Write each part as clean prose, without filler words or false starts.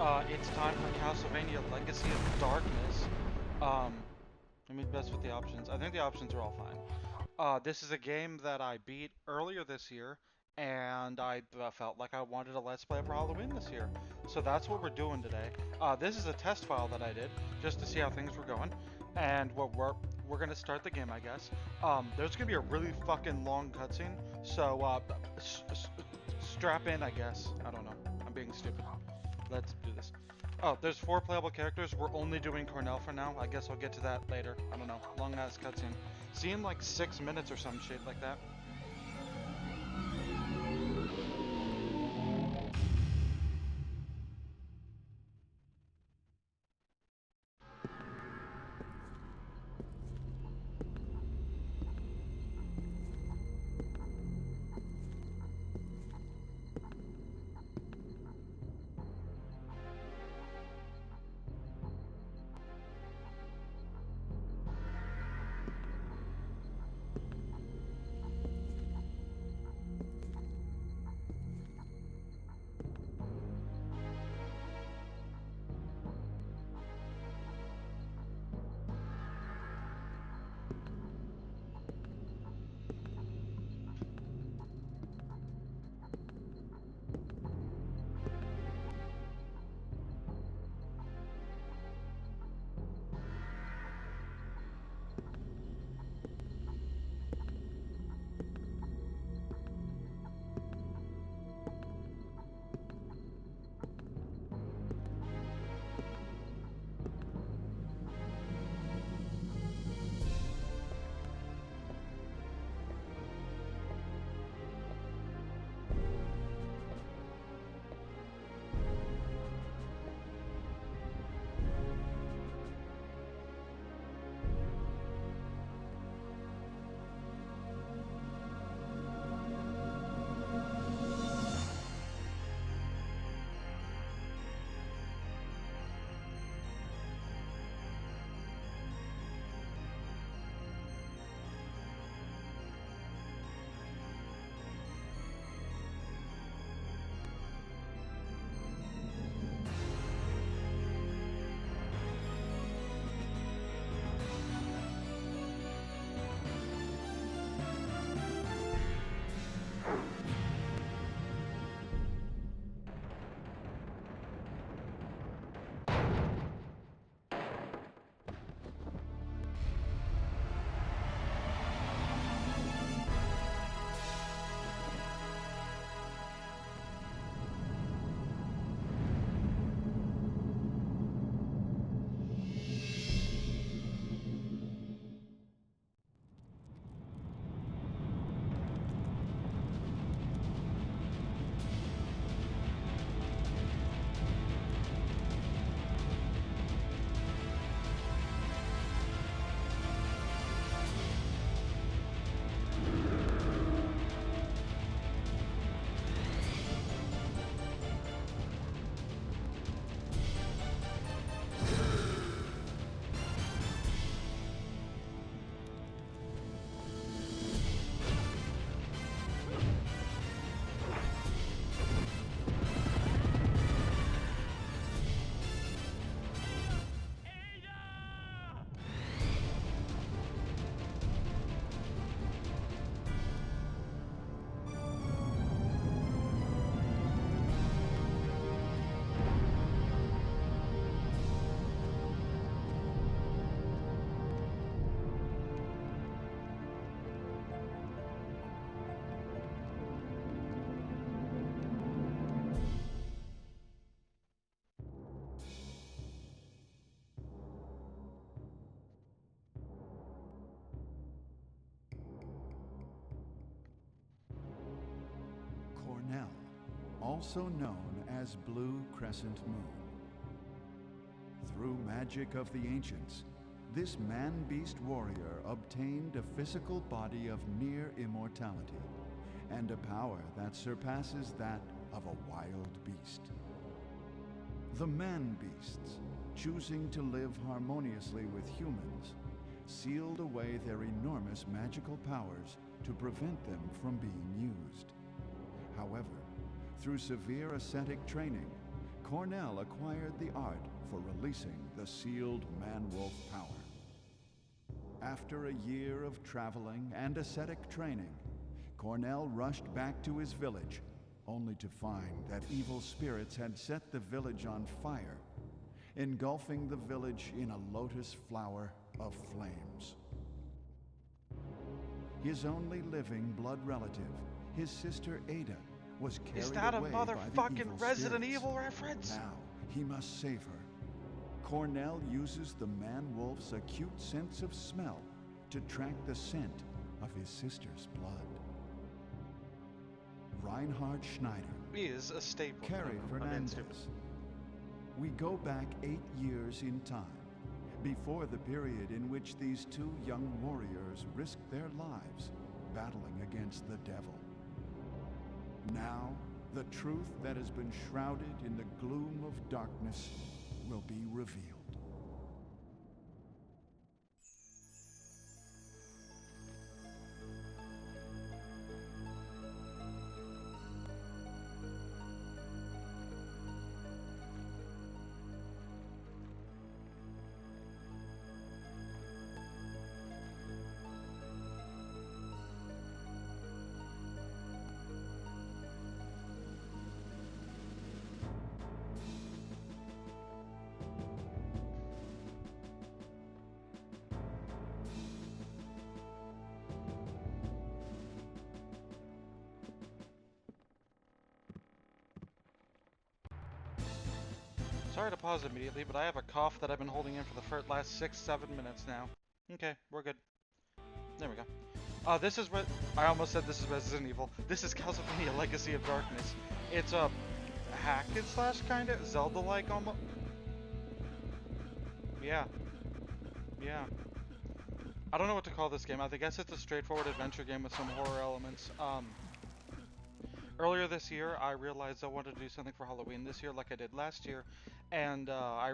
It's time for Castlevania Legacy of Darkness. Let me mess with the options. I think the options are all fine. This is a game that I beat earlier this year, and I felt like I wanted a Let's Play for Halloween this year. So that's what we're doing today. This is a test file that I did, just to see how things were going. And we're gonna start the game, I guess. There's gonna be a really fucking long cutscene, so strap in, I guess. I don't know. I'm being stupid. Let's do this. Oh, there's 4 playable characters. We're only doing Cornell for now. I guess I'll get to that later. I don't know. Long ass cutscene. Seeing like 6 minutes or some shit like that. Cornell, also known as Blue Crescent Moon. Through magic of the ancients, this man-beast warrior obtained a physical body of near immortality and a power that surpasses that of a wild beast. The man-beasts, choosing to live harmoniously with humans, sealed away their enormous magical powers to prevent them from being used. However, through severe ascetic training, Cornell acquired the art for releasing the sealed man-wolf power. After a year of traveling and ascetic training, Cornell rushed back to his village, only to find that evil spirits had set the village on fire, engulfing the village in a lotus flower of flames. His only living blood relative, his sister Ada, was carried away Is that a by the motherfucking evil Resident spirits. Evil reference? Now, he must save her. Cornell uses the man-wolf's acute sense of smell to track the scent of his sister's blood. Reinhard Schneider. Is a staple. Carrie Fernandez. We go back 8 years in time, before the period in which these two young warriors risked their lives battling against the devil. Now, the truth that has been shrouded in the gloom of darkness will be revealed. Sorry to pause immediately, but I have a cough that I've been holding in for the last 6-7 minutes now. Okay, we're good. There we go. This is what I almost said. This is Resident Evil. This is Castlevania: Legacy of Darkness. It's a hack and slash kind of Zelda-like almost. Yeah. I don't know what to call this game. I guess it's a straightforward adventure game with some horror elements. Earlier this year, I realized I wanted to do something for Halloween this year like I did last year, and I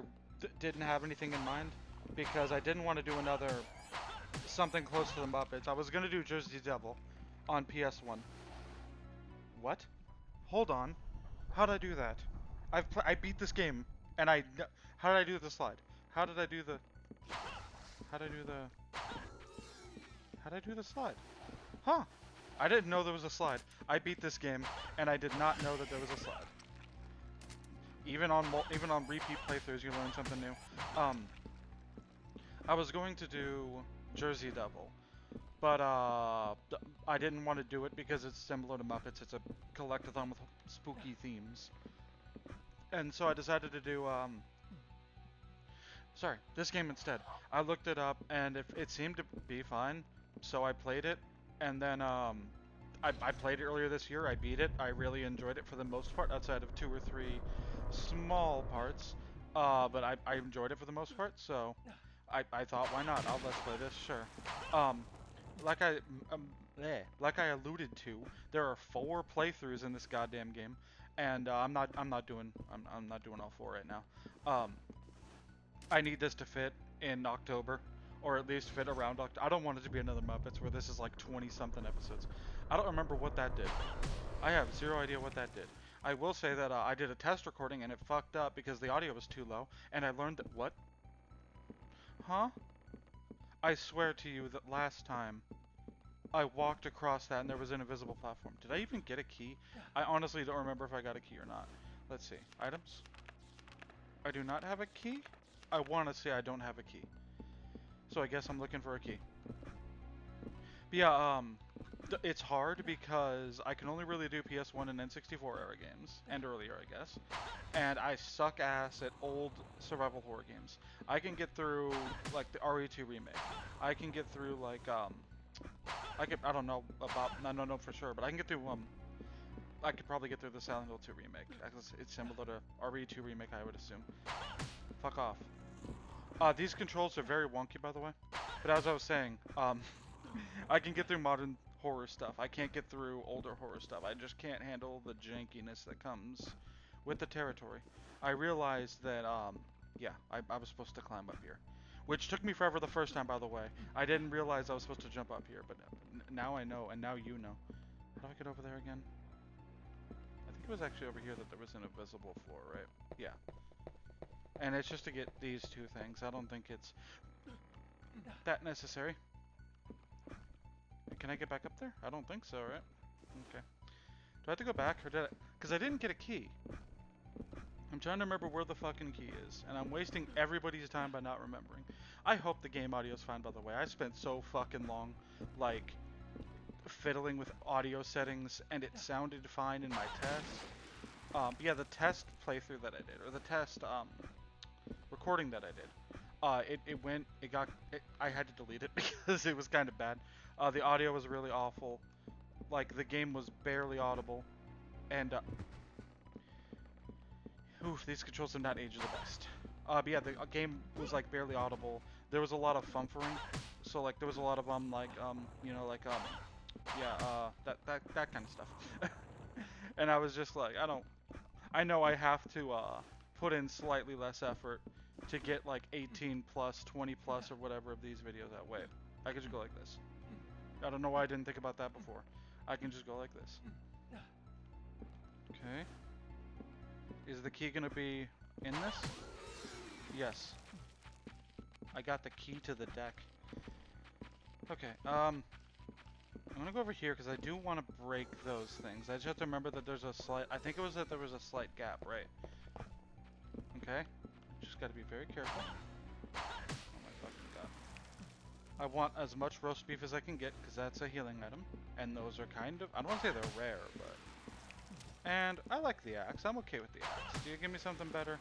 didn't have anything in mind because I didn't want to do another something close to the Muppets. I was going to do Jersey Devil on PS1. What? Hold on. How did I do that? I beat this game, and how did I do the slide? How did I do the slide? Huh. I didn't know there was a slide. I beat this game, and I did not know that there was a slide. Even on repeat playthroughs, you learn something new. I was going to do Jersey Devil, but I didn't want to do it because it's similar to Muppets. It's a collectathon with spooky themes, and so I decided to do this game instead. I looked it up, and it seemed to be fine, so I played it. And then I played it earlier this year. I beat it. I really enjoyed it for the most part, outside of 2 or 3 small parts. But I enjoyed it for the most part. So I thought, why not? Let's play this. Sure. Like I alluded to, there are 4 playthroughs in this goddamn game, and I'm not doing all 4 right now. I need this to fit in October. Or at least fit around October. I don't want it to be another Muppets where this is like 20-something episodes. I don't remember what that did. I have 0 idea what that did. I will say that I did a test recording and it fucked up because the audio was too low. And I learned that... What? Huh? I swear to you that last time I walked across that and there was an invisible platform. Did I even get a key? I honestly don't remember if I got a key or not. Let's see. Items? I do not have a key? I want to say I don't have a key. So I guess I'm looking for a key. But yeah, it's hard because I can only really do PS1 and N64 era games, and earlier, I guess. And I suck ass at old survival horror games. I can get through, like, the RE2 remake. I can get through, like, I don't know for sure, but I can get through, I could probably get through the Silent Hill 2 remake. It's similar to RE2 remake, I would assume. Fuck off. These controls are very wonky, by the way. But as I was saying, I can get through modern horror stuff. I can't get through older horror stuff. I just can't handle the jankiness that comes with the territory. I realized that, yeah, I was supposed to climb up here. Which took me forever the first time, by the way. I didn't realize I was supposed to jump up here, but now I know, and now you know. How do I get over there again? I think it was actually over here that there was an invisible floor, right? Yeah. And it's just to get these two things. I don't think it's that necessary. Can I get back up there? I don't think so, right? Okay. Do I have to go back, or did I... Because I didn't get a key. I'm trying to remember where the fucking key is, and I'm wasting everybody's time by not remembering. I hope the game audio's fine, by the way. I spent so fucking long, like, fiddling with audio settings, and it sounded fine in my test. Yeah, the test playthrough that I did, or the test, recording that I did, I had to delete it because it was kind of bad. The audio was really awful. Like, the game was barely audible, and, oof, these controls have not aged the best. But yeah, the game was like barely audible. There was a lot of fumfering, so like there was a lot of that kind of stuff. And I was just like, I know I have to put in slightly less effort to get like 18 plus, 20 plus, or whatever of these videos that way. I could just go like this. I don't know why I didn't think about that before. I can just go like this. Okay. Is the key gonna be in this? Yes. I got the key to the deck. Okay, I'm gonna go over here because I do want to break those things. I just have to remember that there's a slight... I think it was that there was a slight gap, right? Okay. Just gotta be very careful. Oh my fucking god. I want as much roast beef as I can get because that's a healing item. And those are kind of... I don't want to say they're rare, but... And I like the axe. I'm okay with the axe. Do you give me something better?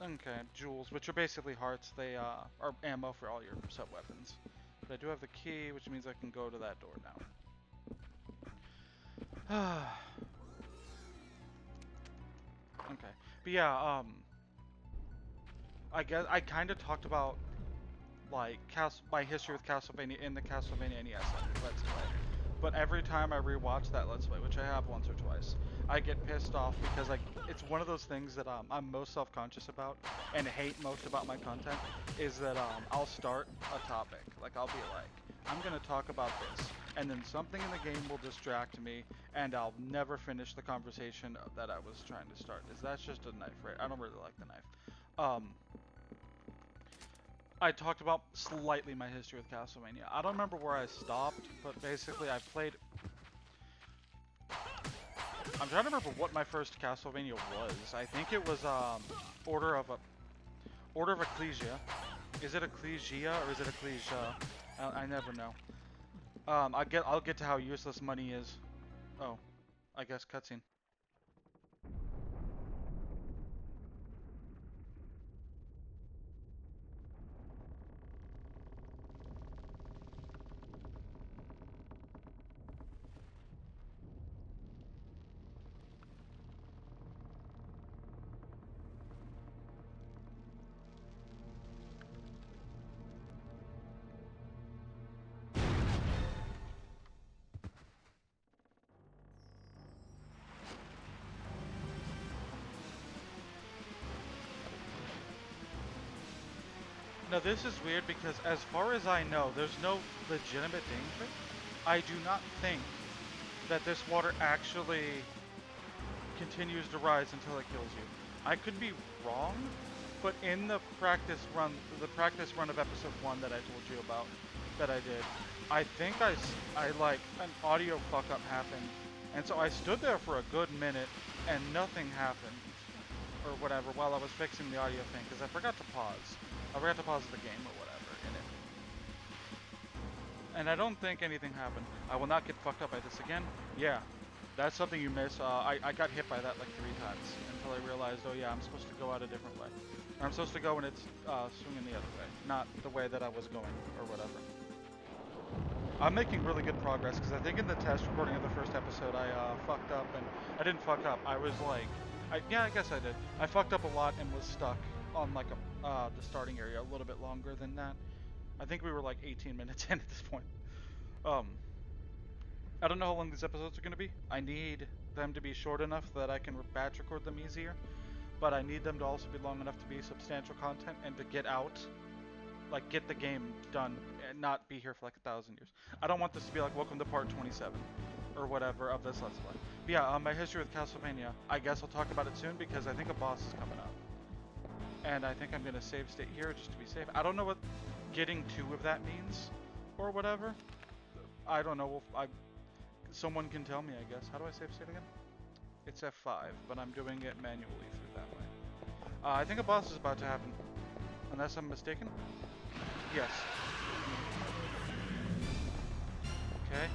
Okay, jewels, which are basically hearts. They are ammo for all your sub-weapons. But I do have the key, which means I can go to that door now. Okay. But yeah, I guess I kind of talked about, like, my history with Castlevania in the Castlevania NES Let's Play. But every time I rewatch that Let's Play, which I have once or twice, I get pissed off because it's one of those things that I'm most self-conscious about and hate most about my content is that I'll start a topic. Like, I'll be like, I'm going to talk about this, and then something in the game will distract me, and I'll never finish the conversation that I was trying to start. That's just a knife, right? I don't really like the knife. I talked about slightly my history with Castlevania. I don't remember where I stopped, but basically I played... I'm trying to remember what my first Castlevania was. I think it was Order of Ecclesia. Is it Ecclesia or is it Ecclesia? I never know. I'll get to how useless money is. Oh, I guess cutscene. Now this is weird because as far as I know, there's no legitimate danger. I do not think that this water actually continues to rise until it kills you. I could be wrong, but in the practice run of episode 1 that I told you about, that I did, I think I like, an audio fuck up happened, and so I stood there for a good minute, and nothing happened, or whatever, while I was fixing the audio thing, because I forgot to pause. I forgot to pause the game or whatever in it. And I don't think anything happened. I will not get fucked up by this again. Yeah, that's something you miss. I got hit by that like 3 times until I realized, oh yeah, I'm supposed to go out a different way. Or I'm supposed to go when it's swinging the other way, not the way that I was going or whatever. I'm making really good progress because I think in the test recording of the first episode I fucked up, and I didn't fuck up. I was like, yeah, I guess I did. I fucked up a lot and was stuck on like the starting area a little bit longer than that. I think we were like 18 minutes in at this point. I don't know how long these episodes are going to be. I need them to be short enough that I can batch record them easier, but I need them to also be long enough to be substantial content and to get out, like get the game done and not be here for like 1,000 years. I don't want this to be like welcome to part 27 or whatever of this Let's Play. But yeah, my history with Castlevania, I guess I'll talk about it soon because I think a boss is coming up. And I think I'm going to save state here just to be safe. I don't know what getting 2 of that means or whatever. I don't know. Someone can tell me, I guess. How do I save state again? It's F5, but I'm doing it manually through that way. I think a boss is about to happen. Unless I'm mistaken? Yes. Okay.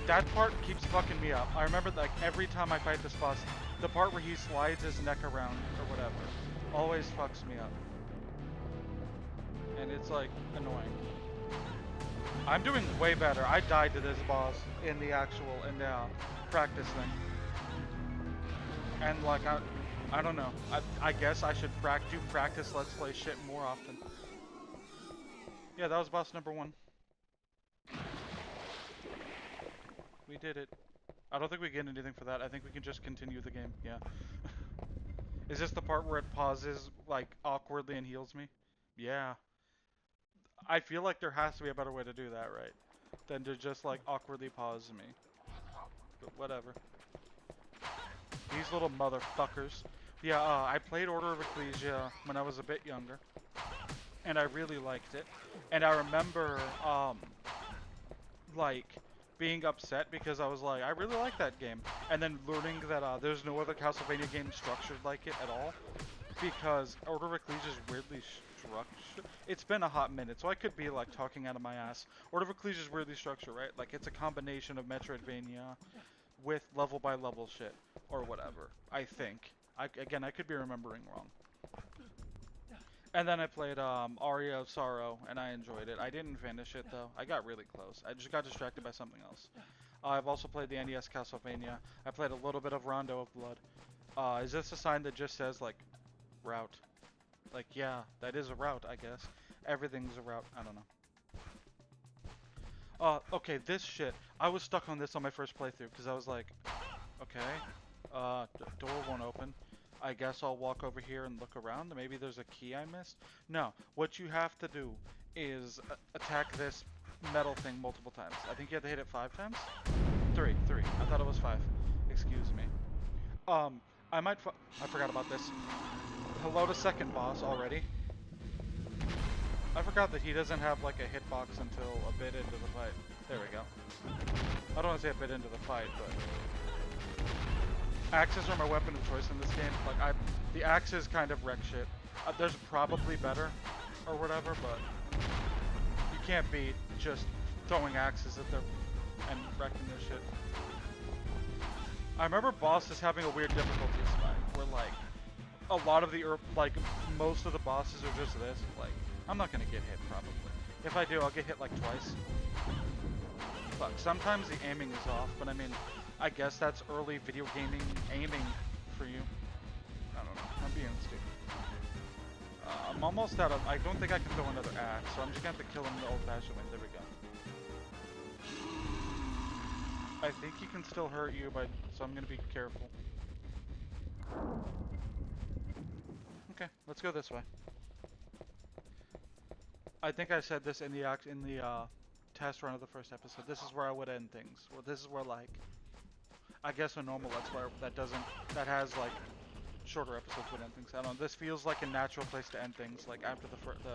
That part keeps fucking me up. I remember like every time I fight this boss, the part where he slides his neck around or whatever always fucks me up. And it's like annoying. I'm doing way better. I died to this boss in the practice thing. And like I don't know. I guess I should do practice Let's Play shit more often. Yeah, that was boss number 1. We did it. I don't think we get anything for that. I think we can just continue the game. Yeah. Is this the part where it pauses like awkwardly and heals me? Yeah. I feel like there has to be a better way to do that, right? Than to just like awkwardly pause me. But whatever. These little motherfuckers. Yeah, I played Order of Ecclesia when I was a bit younger. And I really liked it. And I remember, like, being upset because I was like, I really like that game. And then learning that there's no other Castlevania game structured like it at all. Because Order of Ecclesia is weirdly structured. It's been a hot minute, so I could be like talking out of my ass. Order of Ecclesia is weirdly structured, right? Like it's a combination of Metroidvania with level by level shit or whatever. I think. Again, I could be remembering wrong. And then I played Aria of Sorrow, and I enjoyed it. I didn't finish it though. I got really close. I just got distracted by something else. I've also played the NES Castlevania. I played a little bit of Rondo of Blood. Is this a sign that just says like route? Like, yeah, that is a route, I guess. Everything's a route. I don't know. Okay, this shit. I was stuck on this on my first playthrough because I was like, okay, door won't open. I guess I'll walk over here and look around. Maybe there's a key I missed. No, what you have to do is attack this metal thing multiple times. I think you have to hit it 5 times? 3. I thought it was 5. Excuse me. I forgot about this. Hello to second boss already. I forgot that he doesn't have like a hitbox until a bit into the fight. There we go. I don't want to say a bit into the fight, but axes are my weapon of choice in this game. Like the axes kind of wreck shit. There's probably better or whatever, but you can't be just throwing axes at them and wrecking their shit. I remember bosses having a weird difficulty spike where like a lot of the most of the bosses are just this. Like I'm not gonna get hit probably. If I do, I'll get hit like twice. Fuck. Sometimes the aiming is off, but I mean, I guess that's early video gaming aiming for you. I don't know. I'm being stupid. I'm almost out of. I don't think I can throw another axe, so I'm just gonna have to kill him the old-fashioned way. There we go. I think he can still hurt you, so I'm gonna be careful. Okay, let's go this way. I think I said this in the test run of the first episode. This is where I would end things. Well, this is where like, I guess a normal Let's Play that has like shorter episodes would end things. I don't know. This feels like a natural place to end things. Like after the first 2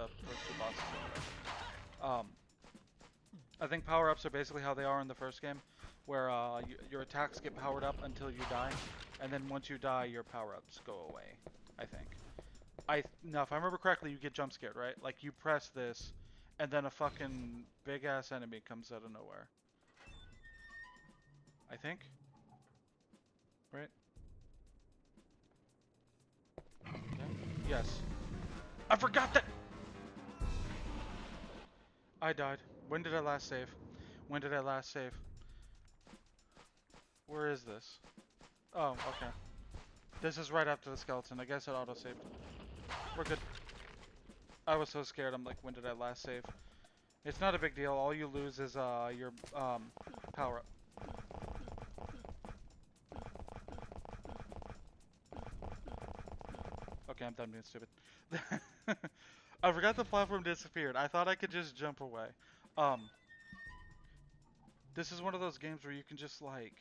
bosses. I think power-ups are basically how they are in the first game, where your attacks get powered up until you die, and then once you die, your power-ups go away. I think. Now, if I remember correctly, you get jump scared, right? Like you press this, and then a fucking big-ass enemy comes out of nowhere. I think. Right? Okay. Yes. I forgot that! I died. When did I last save? When did I last save? Where is this? Oh, okay. This is right after the skeleton. I guess it auto-saved. We're good. I was so scared. I'm like, when did I last save? It's not a big deal. All you lose is your power-up. Okay, I'm done being stupid. I forgot the platform disappeared. I thought I could just jump away. This is one of those games where you can just like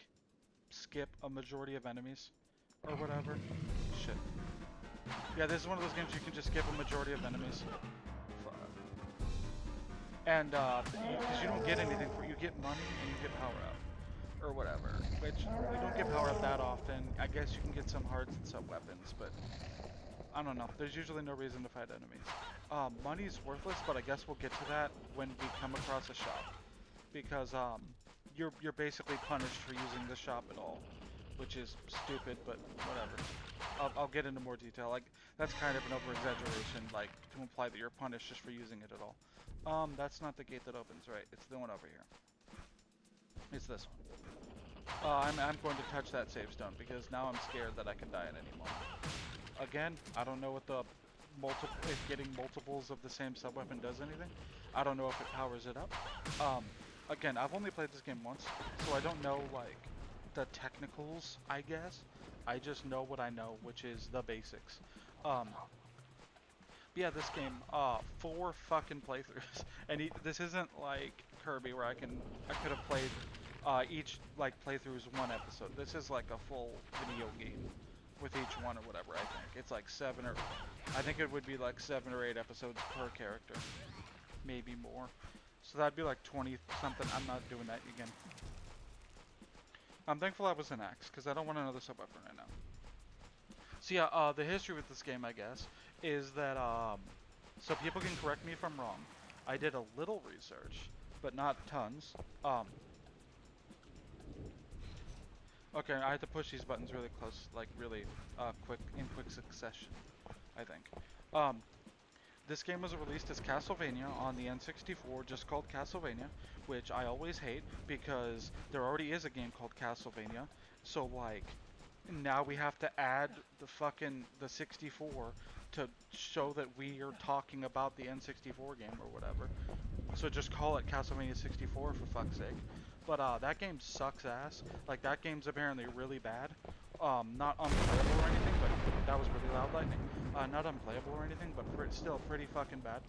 skip a majority of enemies or whatever. Shit. Yeah, this is one of those games you can just skip a majority of enemies. And because you don't get anything for it, you get money and you get power up or whatever, which you don't get power up that often. I guess you can get some hearts and some weapons, but I don't know. There's usually no reason to fight enemies. Money's worthless, but I guess we'll get to that when we come across a shop, because you're basically punished for using the shop at all, which is stupid, but whatever. I'll get into more detail. Like, that's kind of an over-exaggeration, like, to imply that you're punished just for using it at all. That's not the gate that opens, right? It's the one over here. It's this one. I'm going to touch that save stone, because now I'm scared that I can die at any moment. Again, I don't know what the if getting multiples of the same sub-weapon does anything. I don't know if it powers it up. Again, I've only played this game once, so I don't know, like, the technicals, I guess. I just know what I know, which is the basics. But yeah, this game, 4 fucking playthroughs, and this isn't like Kirby where I could have played each like playthrough is one episode. This is like a full video game with each one or whatever. I think it's like I think it would be like 7 or 8 episodes per character, maybe more. So that'd be like 20 something. I'm not doing that again. I'm thankful I was an axe, because I don't want another sub-weapon right now. So yeah, the history with this game, I guess, is that, so people can correct me if I'm wrong. I did a little research, but not tons. Okay, I had to push these buttons really close, like really in quick succession, I think. This game was released as Castlevania on the N64, just called Castlevania, which I always hate because there already is a game called Castlevania. So like, now we have to add the 64 to show that we are talking about the N64 game or whatever. So just call it Castlevania 64 for fuck's sake. But that game sucks ass. Like, that game's apparently really bad. Not unplayable or anything, but that was really loud lightning. Not unplayable or anything, but still pretty fucking bad.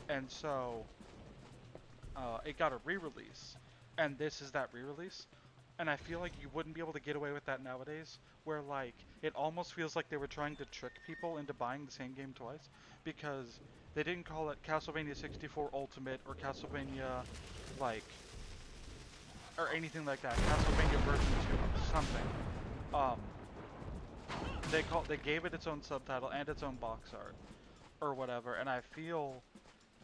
And so, it got a re-release. And this is that re-release. And I feel like you wouldn't be able to get away with that nowadays, where like, it almost feels like they were trying to trick people into buying the same game twice, because they didn't call it Castlevania 64 Ultimate or Castlevania, like, or anything like that, Castlevania version 2, something. They gave it its own subtitle and its own box art, or whatever, and I feel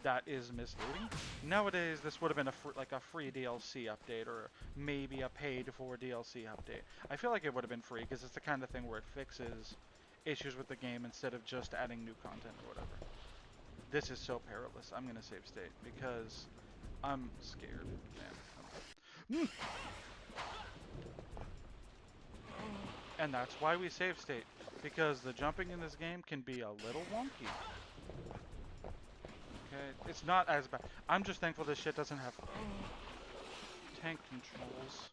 that is misleading. Nowadays, this would have been a free DLC update, or maybe a paid-for DLC update. I feel like it would have been free, because it's the kind of thing where it fixes issues with the game instead of just adding new content or whatever. This is so perilous. I'm gonna save state, because I'm scared, man. And that's why we save state, because the jumping in this game can be a little wonky. Okay, it's not as bad. I'm just thankful this shit doesn't have tank controls.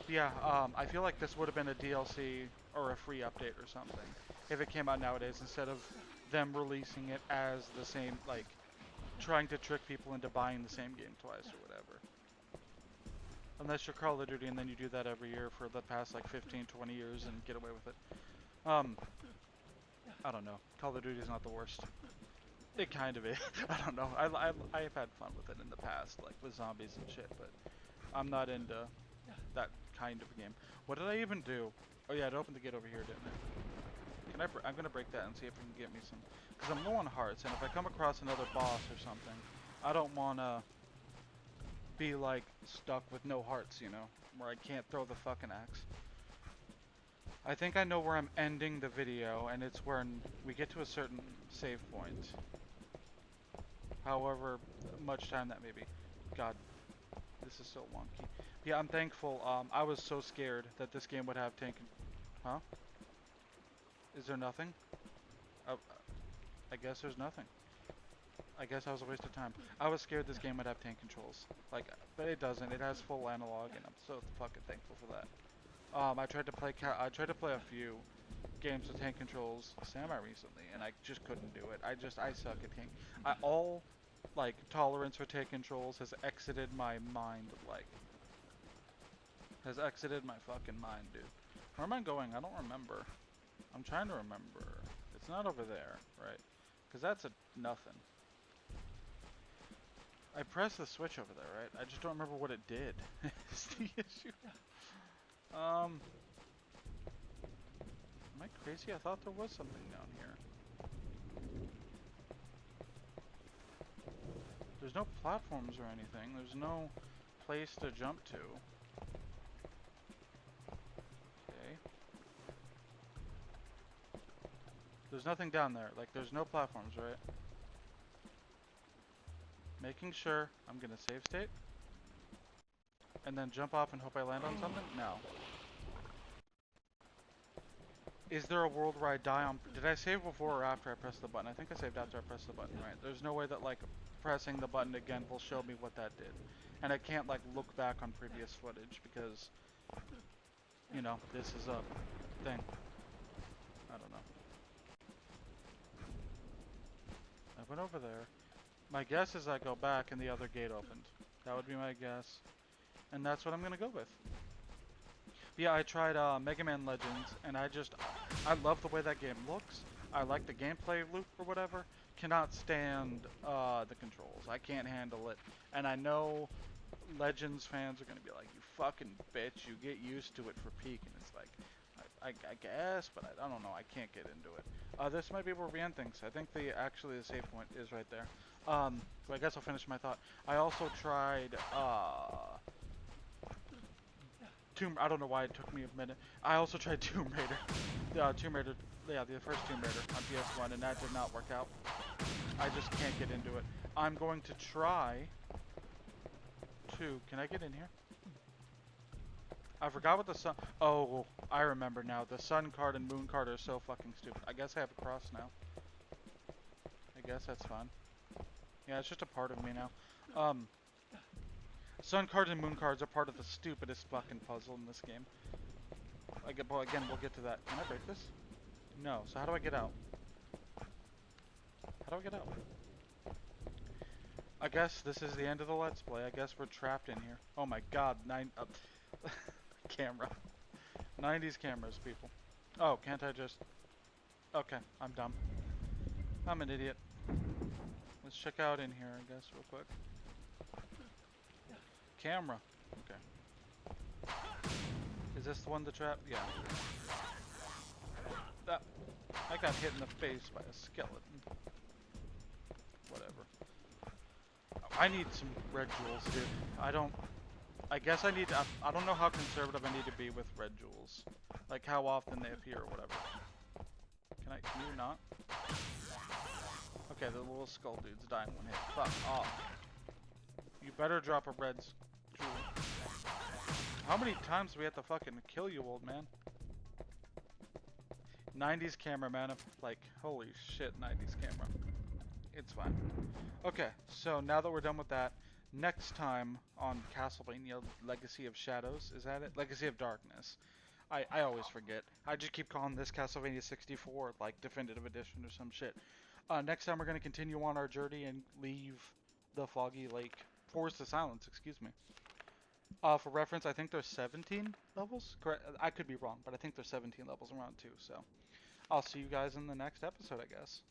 Yeah, I feel like this would have been a DLC or a free update or something if it came out nowadays, instead of them releasing it as the same, like, trying to trick people into buying the same game twice or whatever. Unless you're Call of Duty and then you do that every year for the past like 15, 20 years and get away with it. I don't know. Call of Duty is not the worst. It kind of is. I don't know. I have had fun with it in the past, like with zombies and shit, but I'm not into that kind of game. What did I even do? Oh yeah, it opened the gate over here, didn't it? I'm gonna break that and see if it can get me some, because I'm low on hearts, and if I come across another boss or something, I don't wanna be like stuck with no hearts, you know, where I can't throw the fucking axe. I think I know where I'm ending the video, and it's when we get to a certain save point. However much time that may be. God, this is so wonky. Yeah, I'm thankful. I was so scared that this game would have tank. Huh? Is there nothing? I guess there's nothing. I guess I was a waste of time. I was scared this game would have tank controls, like, but it doesn't. It has full analog, and I'm so fucking thankful for that. I tried to play a few games with tank controls semi recently, and I just couldn't do it. I suck at tank. like, tolerance for take controls has exited my mind, like, has exited my fucking mind, dude. Where am I going? I don't remember. I'm trying to remember. It's not over there, right? Because that's a nothing. I pressed the switch over there, right? I just don't remember what it did. Is the issue. Am I crazy? I thought there was something down here. There's no platforms or anything. There's no place to jump to. Okay. There's nothing down there. Like, there's no platforms, right? Making sure I'm gonna save state. And then jump off and hope I land on something? No. Is there a world where I die on... Did I save before or after I pressed the button? I think I saved after I pressed the button, right? There's no way that, like, pressing the button again will show me what that did. And I can't, like, look back on previous footage because, you know, this is a thing. I don't know. I went over there. My guess is I go back and the other gate opened. That would be my guess. And that's what I'm gonna go with. Yeah, I tried Mega Man Legends, and I love the way that game looks. I like the gameplay loop or whatever. Cannot stand the controls. I can't handle it. And I know Legends fans are gonna be like, you fucking bitch, you get used to it for peak. And it's like, I guess, but I don't know, I can't get into it. This might be where we end things. I think actually the save point is right there. So I guess I'll finish my thought. I also tried, I don't know why it took me a minute. I also tried Tomb Raider. The first Tomb Raider on PS1, and that did not work out. I just can't get into it. I'm going to try to... Can I get in here? I forgot what the sun... Oh, I remember now. The sun card and moon card are so fucking stupid. I guess I have a cross now. I guess that's fine. Yeah, it's just a part of me now. Sun cards and moon cards are part of the stupidest fucking puzzle in this game. Well, again, we'll get to that. Can I break this? No. So how do I get out? How do I get out? I guess this is the end of the Let's Play. I guess we're trapped in here. Oh my god. Camera. 90s cameras, people. Oh, can't I just... Okay, I'm dumb. I'm an idiot. Let's check out in here, I guess, real quick. Camera. Okay. Is this the one to trap? Yeah. I got hit in the face by a skeleton. Whatever. I need some red jewels, dude. I guess I need to... I don't know how conservative I need to be with red jewels. Like how often they appear or whatever. Can you not? Okay, the little skull dude's dying one hit. Fuck off. You better drop a red jewel. How many times do we have to fucking kill you, old man? 90s camera, man. Like, holy shit, 90s camera. It's fine. Okay, so now that we're done with that, next time on Castlevania Legacy of Shadows, is that it? Legacy of Darkness. I always forget. I just keep calling this Castlevania 64, like, Definitive Edition or some shit. Next time we're going to continue on our journey and leave the Foggy Lake. Forest of Silence, excuse me. For reference, I think there's 17 levels. Correct. I could be wrong, but I think there's 17 levels around too. So, I'll see you guys in the next episode, I guess.